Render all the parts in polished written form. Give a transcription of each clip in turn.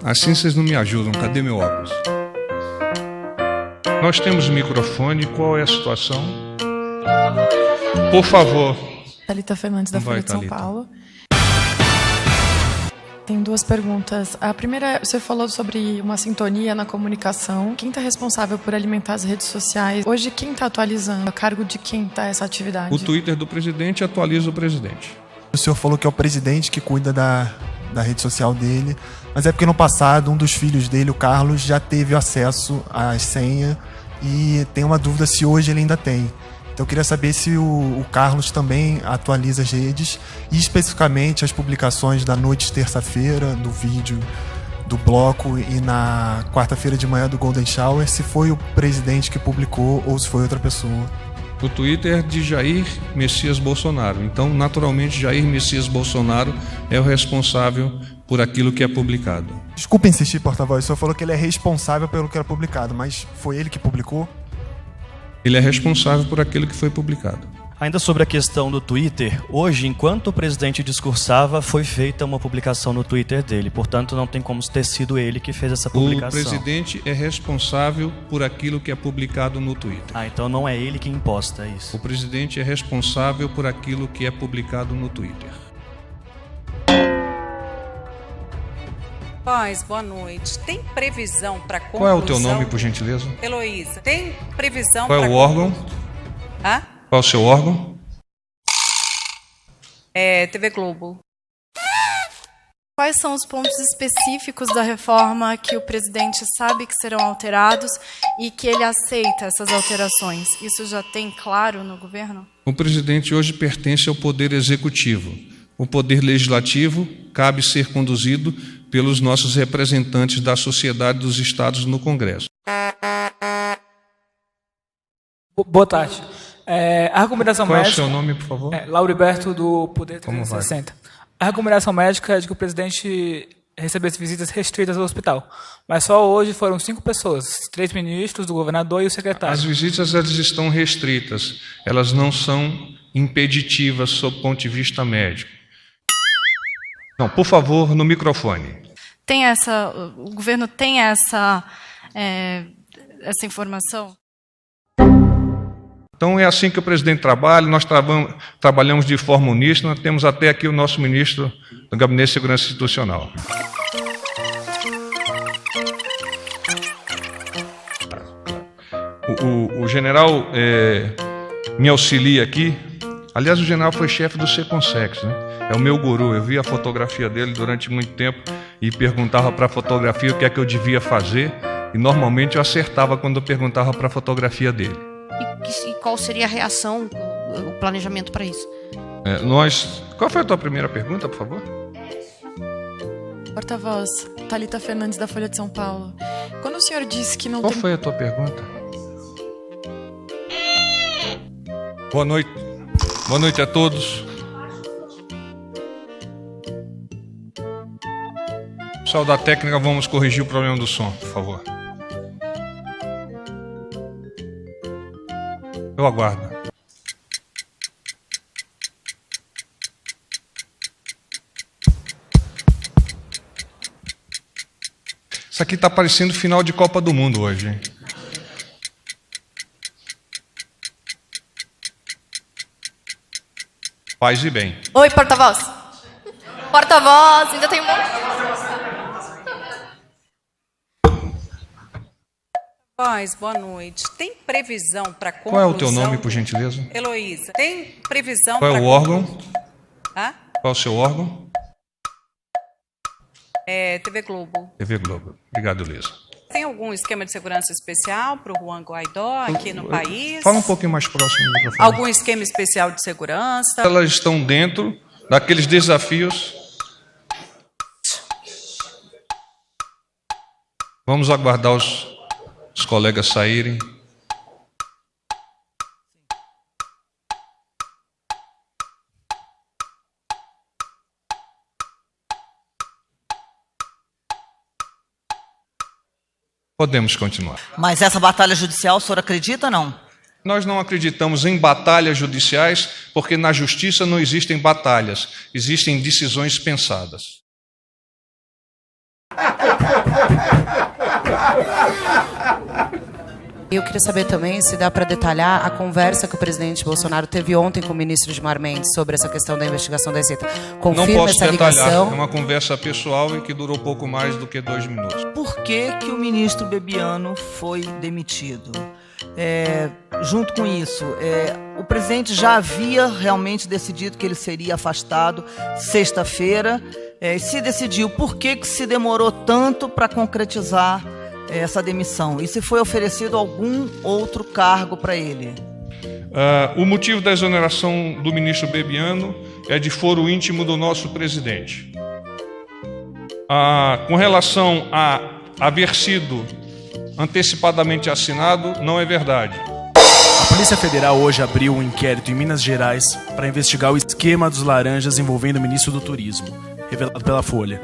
Assim vocês não me ajudam. Cadê meu óculos? Nós temos microfone. Qual é a situação? Por favor. Thalita Fernandes, da Folha de São Paulo. Tem duas perguntas. A primeira, você falou sobre uma sintonia na comunicação. Quem está responsável por alimentar as redes sociais? Hoje, quem está atualizando? A cargo de quem está essa atividade? O Twitter do presidente atualiza o presidente. O senhor falou que é o presidente que cuida da rede social dele, mas é porque no passado um dos filhos dele, o Carlos, já teve acesso à senha e tem uma dúvida se hoje ele ainda tem. Então eu queria saber se o Carlos também atualiza as redes e especificamente as publicações da noite de terça-feira, do vídeo, do bloco e na quarta-feira de manhã do Golden Shower, se foi o presidente que publicou ou se foi outra pessoa. O Twitter de Jair Messias Bolsonaro. Então, naturalmente, Jair Messias Bolsonaro é o responsável por aquilo que é publicado. Desculpa insistir, porta-voz, o senhor falou que ele é responsável pelo que era publicado, mas foi ele que publicou? Ele é responsável por aquilo que foi publicado. Ainda sobre a questão do Twitter, hoje, enquanto o presidente discursava, foi feita uma publicação no Twitter dele. Portanto, não tem como ter sido ele que fez essa publicação. O presidente é responsável por aquilo que é publicado no Twitter. Então não é ele que imposta isso. O presidente é responsável por aquilo que é publicado no Twitter. Paz, boa noite. Tem previsão para conclusão... Qual é o teu nome, por gentileza? Heloísa. Tem previsão para... Qual é o órgão? Hã? Qual é o seu órgão? TV Globo. Quais são os pontos específicos da reforma que o presidente sabe que serão alterados e que ele aceita essas alterações? Isso já tem claro no governo? O presidente hoje pertence ao poder executivo. O poder legislativo cabe ser conduzido pelos nossos representantes da sociedade dos estados no Congresso. Boa tarde. A recomendação médica... Qual é o seu nome, por favor? Lauriberto, do Poder 360. A recomendação médica é de que o presidente recebesse visitas restritas ao hospital. Mas só hoje foram 5 pessoas, 3 ministros, do governador e o secretário. As visitas elas estão restritas. Elas não são impeditivas sob o ponto de vista médico. Não, por favor, no microfone. O governo tem essa informação? Então é assim que o presidente trabalha, nós trabalhamos de forma uníssona, temos até aqui o nosso ministro do Gabinete de Segurança Institucional. O general me auxilia aqui. Aliás, o general foi chefe do Seconsex, né? É o meu guru. Eu vi a fotografia dele durante muito tempo e perguntava para a fotografia o que é que eu devia fazer. E normalmente eu acertava quando eu perguntava para a fotografia dele. E qual seria a reação, o planejamento para isso? Qual foi a tua primeira pergunta, por favor? Porta-voz, Thalita Fernandes, da Folha de São Paulo. Quando o senhor disse que não Qual foi a tua pergunta? Boa noite. Boa noite a todos. Pessoal da técnica, vamos corrigir o problema do som, por favor. Eu aguardo. Isso aqui está parecendo final de Copa do Mundo hoje, hein? Paz e bem. Oi, porta-voz. Porta-voz, ainda tem um monte. Paz, boa noite. Tem previsão para conclusão... Qual é o teu nome, por gentileza? Heloísa. Tem previsão para... Qual é o órgão? Hã? Qual é o seu órgão? TV Globo. TV Globo. Obrigado, Luísa. Tem algum esquema de segurança especial para o Juan Guaidó aqui no país? Fala um pouquinho mais próximo do microfone. Algum esquema especial de segurança? Elas estão dentro daqueles desafios. Vamos aguardar os colegas saírem. Podemos continuar. Mas essa batalha judicial, o senhor acredita ou não? Nós não acreditamos em batalhas judiciais, porque na justiça não existem batalhas, existem decisões pensadas. Eu queria saber também se dá para detalhar a conversa que o presidente Bolsonaro teve ontem com o ministro Gilmar Mendes sobre essa questão da investigação da Receita. Confirma não posso essa detalhar, ligação? é uma conversa pessoal e que durou pouco mais do que 2 minutos. Por que que o ministro Bebiano foi demitido? Junto com isso, o presidente já havia realmente decidido que ele seria afastado sexta-feira. Se decidiu, por que que se demorou tanto para concretizar essa demissão? E se foi oferecido algum outro cargo para ele? O motivo da exoneração do ministro Bebiano é de foro íntimo do nosso presidente. Com relação a haver sido antecipadamente assinado, não é verdade. A Polícia Federal hoje abriu um inquérito em Minas Gerais para investigar o esquema dos laranjas envolvendo o ministro do Turismo, revelado pela Folha.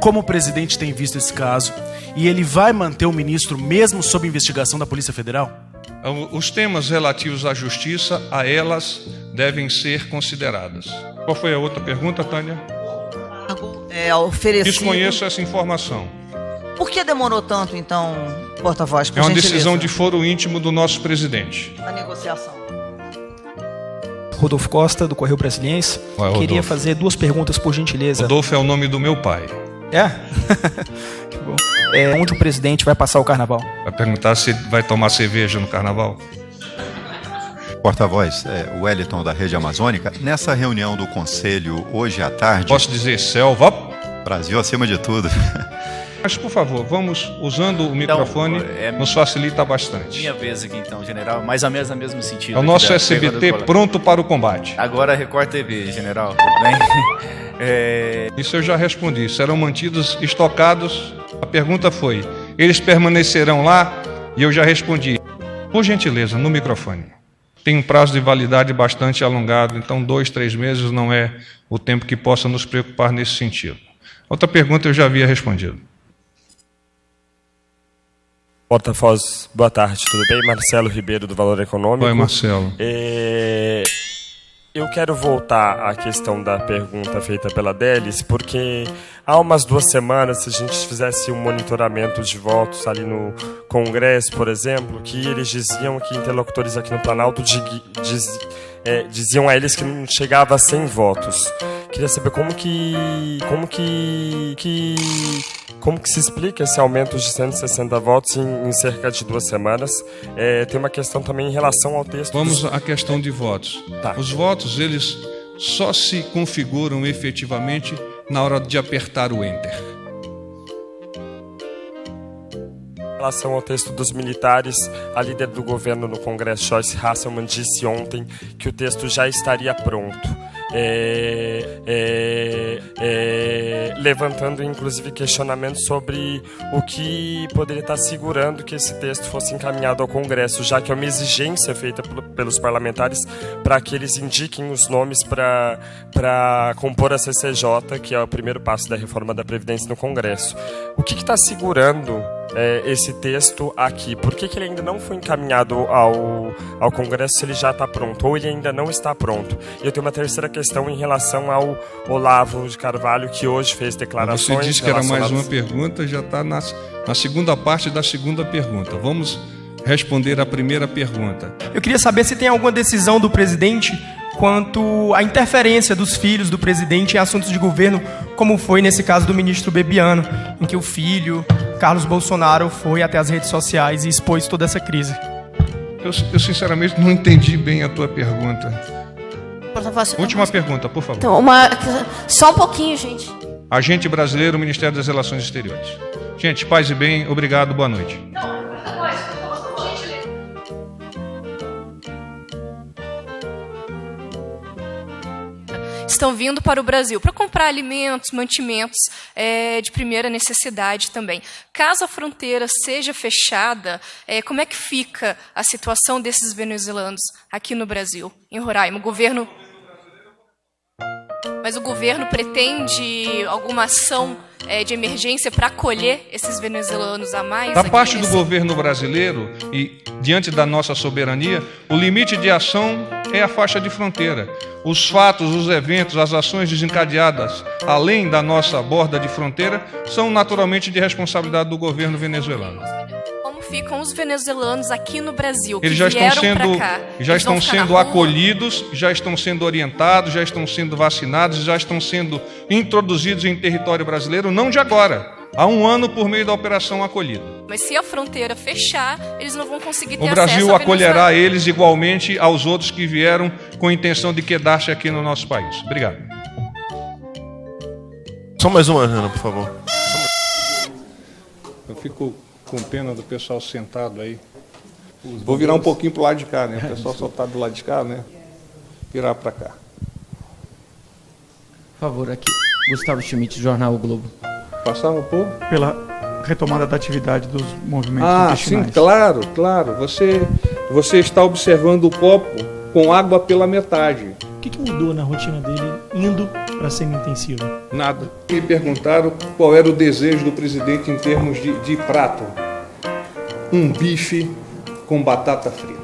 Como o presidente tem visto esse caso, e ele vai manter o ministro mesmo sob investigação da Polícia Federal? Os temas relativos à justiça, a elas, devem ser consideradas. Qual foi a outra pergunta, Tânia? Oferecido... Desconheço essa informação. Por que demorou tanto, então, porta-voz? É uma decisão de foro íntimo do nosso presidente. A negociação. Rodolfo Costa, do Correio Brasiliense. Queria fazer 2 perguntas, por gentileza. Rodolfo é o nome do meu pai. É? Que bom. Onde o presidente vai passar o carnaval? Vai perguntar se vai tomar cerveja no carnaval? Porta-voz, o Wellington da Rede Amazônica. Nessa reunião do Conselho, hoje à tarde... Posso dizer selva? Brasil acima de tudo. Mas, por favor, vamos usando o microfone, nos facilita bastante. Minha vez aqui, então, general, mais ou menos no mesmo sentido. É o nosso SBT pronto para o combate. Agora a Record TV, general, tudo bem? Isso eu já respondi. Serão mantidos estocados. A pergunta foi, eles permanecerão lá? E eu já respondi. Por gentileza, no microfone. Tem um prazo de validade bastante alongado, então 2, 3 meses não é o tempo que possa nos preocupar nesse sentido. Outra pergunta eu já havia respondido. Porta-voz, boa tarde, tudo bem? Marcelo Ribeiro, do Valor Econômico. Oi, Marcelo. Eu quero voltar à questão da pergunta feita pela Délis, porque há umas 2 semanas, se a gente fizesse um monitoramento de votos ali no Congresso, por exemplo, que eles diziam que interlocutores aqui no Planalto diziam a eles que não chegava a 100 votos. Queria saber como que se explica esse aumento de 160 votos em cerca de 2 semanas. Tem uma questão também em relação ao texto... Vamos à questão de votos. Tá. Os votos, eles só se configuram efetivamente na hora de apertar o Enter. Em relação ao texto dos militares, a líder do governo no Congresso, Joyce Hasselmann, disse ontem que o texto já estaria pronto. Levantando inclusive questionamentos sobre o que poderia estar segurando que esse texto fosse encaminhado ao Congresso, já que é uma exigência feita pelos parlamentares para que eles indiquem os nomes para compor a CCJ, que é o primeiro passo da reforma da Previdência no Congresso. O que está segurando esse texto aqui? Por que ele ainda não foi encaminhado ao Congresso se ele já está pronto, ou ele ainda não está pronto? E eu tenho uma terceira questão em relação ao Olavo de Carvalho, que hoje fez declarações... Você disse que era mais uma pergunta, já está na segunda parte da segunda pergunta. Vamos responder a primeira pergunta. Eu queria saber se tem alguma decisão do presidente quanto à interferência dos filhos do presidente em assuntos de governo, como foi nesse caso do ministro Bebiano, em que o filho, Carlos Bolsonaro, foi até as redes sociais e expôs toda essa crise. Eu sinceramente não entendi bem a tua pergunta. Última pergunta, por favor. Então, só um pouquinho, gente. Agente brasileiro, Ministério das Relações Exteriores. Gente, paz e bem, obrigado, boa noite. Estão vindo para o Brasil para comprar alimentos, mantimentos de primeira necessidade também. Caso a fronteira seja fechada, como é que fica a situação desses venezuelanos aqui no Brasil, em Roraima? Mas o governo pretende alguma ação de emergência para acolher esses venezuelanos a mais? Da parte do governo brasileiro e diante da nossa soberania, o limite de ação é a faixa de fronteira. Os fatos, os eventos, as ações desencadeadas além da nossa borda de fronteira são naturalmente de responsabilidade do governo venezuelano. ficam os venezuelanos aqui no Brasil, que Eles já estão vieram para cá? já estão vão ficar na sendo rua? acolhidos, já estão sendo orientados, já estão sendo vacinados, já estão sendo introduzidos em território brasileiro, não de agora, há 1 ano por meio da Operação Acolhida. Mas se a fronteira fechar, eles não vão conseguir ter O acesso Brasil à acolherá Venezuela. eles igualmente aos outros que vieram com a intenção de quedar-se aqui no nosso país. Obrigado. Só mais uma, Ana, por favor. Eu fico com pena do pessoal sentado aí. Vou virar um pouquinho para o lado de cá, né? O pessoal só está do lado de cá, né? Virar para cá. Por favor, aqui. Gustavo Schmidt, Jornal O Globo. Passava um pouco? Pela retomada da atividade dos movimentos Sim, intestinais. claro. Você está observando o copo com água pela metade. O que mudou na rotina dele indo para a semi-intensiva? Nada. Me perguntaram qual era o desejo do presidente em termos de prato. Um bife com batata frita.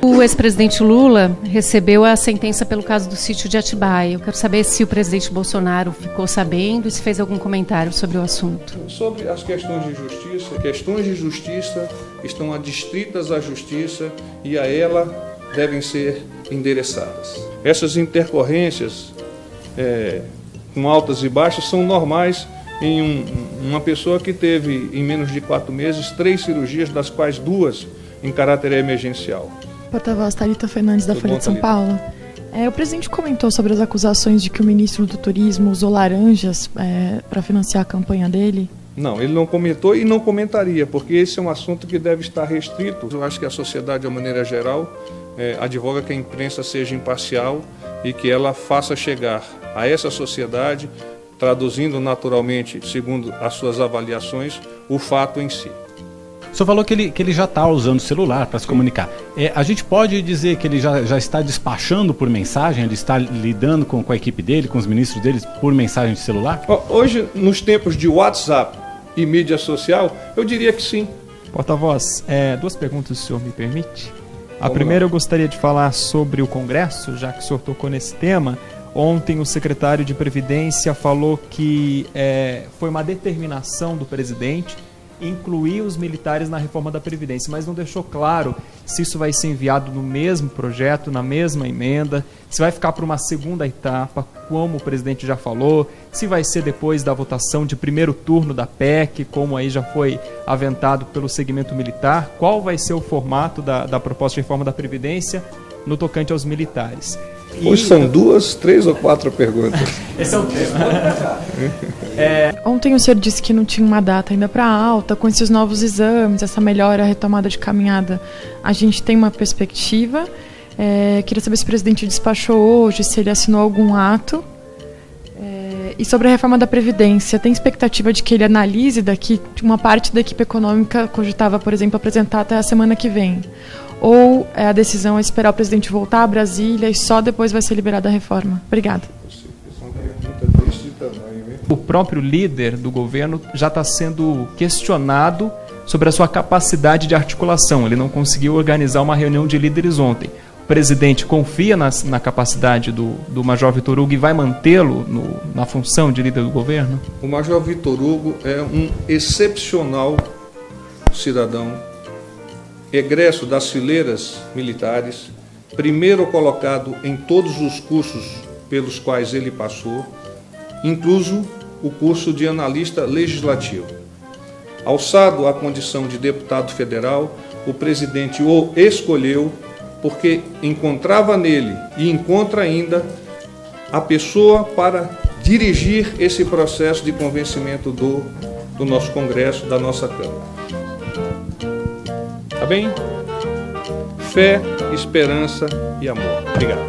O ex-presidente Lula recebeu a sentença pelo caso do sítio de Atibaia. Eu quero saber se o presidente Bolsonaro ficou sabendo e se fez algum comentário sobre o assunto. Sobre as questões de justiça estão adstritas à justiça e a ela devem ser endereçadas. Essas intercorrências com altas e baixas são normais em uma pessoa que teve, em menos de 4 meses, 3 cirurgias, das quais 2 em caráter emergencial. Porta-voz Thalita Fernandes, da Folha de São Paulo. O presidente comentou sobre as acusações de que o ministro do Turismo usou laranjas para financiar a campanha dele. Não, ele não comentou e não comentaria, porque esse é um assunto que deve estar restrito. Eu acho que a sociedade, de uma maneira geral, advoga que a imprensa seja imparcial e que ela faça chegar a essa sociedade, traduzindo naturalmente, segundo as suas avaliações, o fato em si. O senhor falou que ele já está usando o celular para se comunicar. A gente pode dizer que ele já está despachando por mensagem, ele está lidando com a equipe dele, com os ministros dele, por mensagem de celular? Hoje, nos tempos de WhatsApp e mídia social, eu diria que sim. Porta-voz, 2 perguntas, se o senhor me permite. A primeira eu gostaria de falar sobre o Congresso, já que o senhor tocou nesse tema. Ontem o secretário de Previdência falou que foi uma determinação do presidente incluir os militares na reforma da Previdência, mas não deixou claro se isso vai ser enviado no mesmo projeto, na mesma emenda, se vai ficar para uma segunda etapa, como o presidente já falou, se vai ser depois da votação de primeiro turno da PEC, como aí já foi aventado pelo segmento militar, qual vai ser o formato da proposta de reforma da Previdência no tocante aos militares. Hoje são 2, 3 ou 4 perguntas. Esse é o tema. Ontem o senhor disse que não tinha uma data ainda para alta, com esses novos exames, essa melhora, a retomada de caminhada. A gente tem uma perspectiva. Queria saber se o presidente despachou hoje, se ele assinou algum ato. E sobre a reforma da Previdência, tem expectativa de que ele analise daqui, uma parte da equipe econômica cogitava, por exemplo, apresentar até a semana que vem? Ou a decisão é esperar o presidente voltar a Brasília e só depois vai ser liberada a reforma? Obrigada. O próprio líder do governo já está sendo questionado sobre a sua capacidade de articulação. Ele não conseguiu organizar uma reunião de líderes ontem. O presidente confia na capacidade do Major Vitor Hugo e vai mantê-lo na função de líder do governo? O Major Vitor Hugo é um excepcional cidadão, egresso das fileiras militares, primeiro colocado em todos os cursos pelos quais ele passou, incluso o curso de analista legislativo. Alçado à condição de deputado federal, o presidente o escolheu porque encontrava nele e encontra ainda a pessoa para dirigir esse processo de convencimento do nosso Congresso, da nossa Câmara. Tá bem? Fé, esperança e amor. Obrigado.